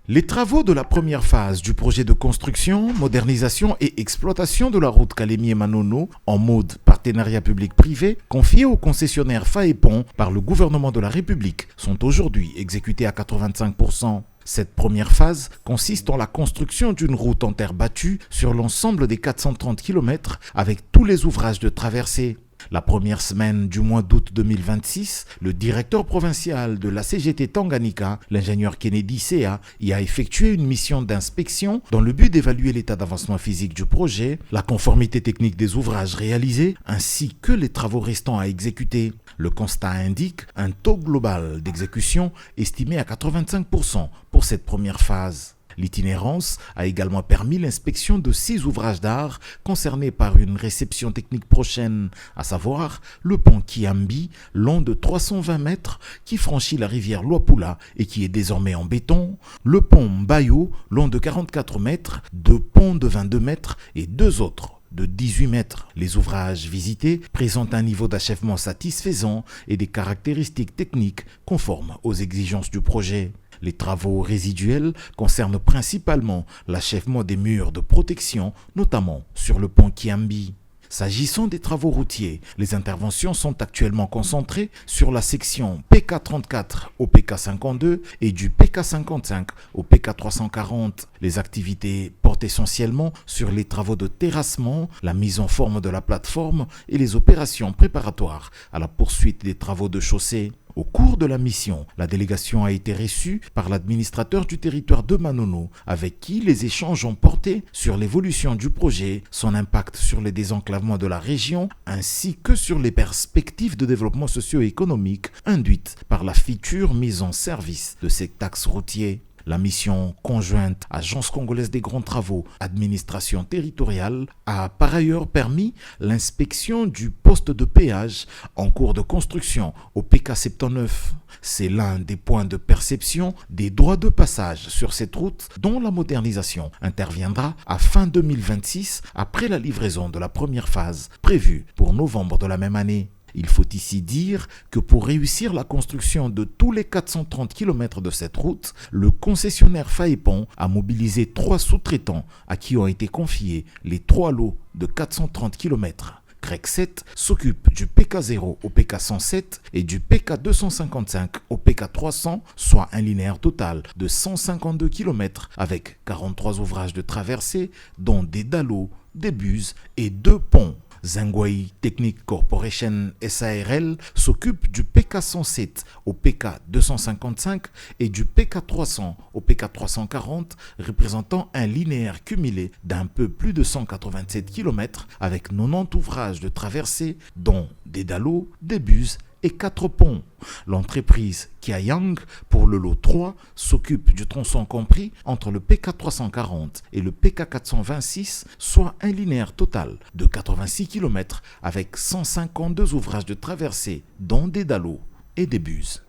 Les travaux de la première phase du projet de construction, modernisation et exploitation de la route Kalemi-Manono en mode partenariat public-privé confié au concessionnaire Faépon par le gouvernement de la République sont aujourd'hui exécutés à 85%. Cette première phase consiste en la construction d'une route en terre battue sur l'ensemble des 430 km avec tous les ouvrages de traversée. La première semaine du mois d'août 2026, le directeur provincial de la CGT Tanganyika, l'ingénieur Kennedy Sea, y a effectué une mission d'inspection dans le but d'évaluer l'état d'avancement physique du projet, la conformité technique des ouvrages réalisés, ainsi que les travaux restants à exécuter. Le constat indique un taux global d'exécution estimé à 85% pour cette première phase. L'itinérance a également permis l'inspection de 6 ouvrages d'art concernés par une réception technique prochaine, à savoir le pont Kiambi, long de 320 mètres, qui franchit la rivière Luapula et qui est désormais en béton, le pont Mbayo, long de 44 mètres, 2 ponts de 22 mètres et 2 autres de 18 mètres. Les ouvrages visités présentent un niveau d'achèvement satisfaisant et des caractéristiques techniques conformes aux exigences du projet. Les travaux résiduels concernent principalement l'achèvement des murs de protection, notamment sur le pont Kiambi. S'agissant des travaux routiers, les interventions sont actuellement concentrées sur la section PK34 au PK52 et du PK55 au PK340. Les activités portent essentiellement sur les travaux de terrassement, la mise en forme de la plateforme et les opérations préparatoires à la poursuite des travaux de chaussée. Au cours de la mission, la délégation a été reçue par l'administrateur du territoire de Manono, avec qui les échanges ont porté sur l'évolution du projet, son impact sur les désenclavements de la région, ainsi que sur les perspectives de développement socio-économique induites par la future mise en service de cet axe routier. La mission conjointe Agence congolaise des grands travaux, administration territoriale, a par ailleurs permis l'inspection du poste de péage en cours de construction au PK79. C'est l'un des points de perception des droits de passage sur cette route dont la modernisation interviendra à fin 2026 après la livraison de la première phase prévue pour novembre de la même année. Il faut ici dire que pour réussir la construction de tous les 430 km de cette route, le concessionnaire Faépon a mobilisé 3 sous-traitants à qui ont été confiés les 3 lots de 430 km. CREC 7 s'occupe du PK0 au PK107 et du PK255 au PK300, soit un linéaire total de 152 km avec 43 ouvrages de traversée, dont des dallos, des buses et 2 ponts. Zengway Technic Corporation SARL s'occupe du PK107 au PK255 et du PK300 au PK340, représentant un linéaire cumulé d'un peu plus de 187 km avec 90 ouvrages de traversée, dont des dallos, des buses et 4 ponts. L'entreprise Kiayang, pour le lot 3, s'occupe du tronçon compris entre le PK340 et le PK426, soit un linéaire total de 86 km avec 152 ouvrages de traversée, dont des dallos et des buses.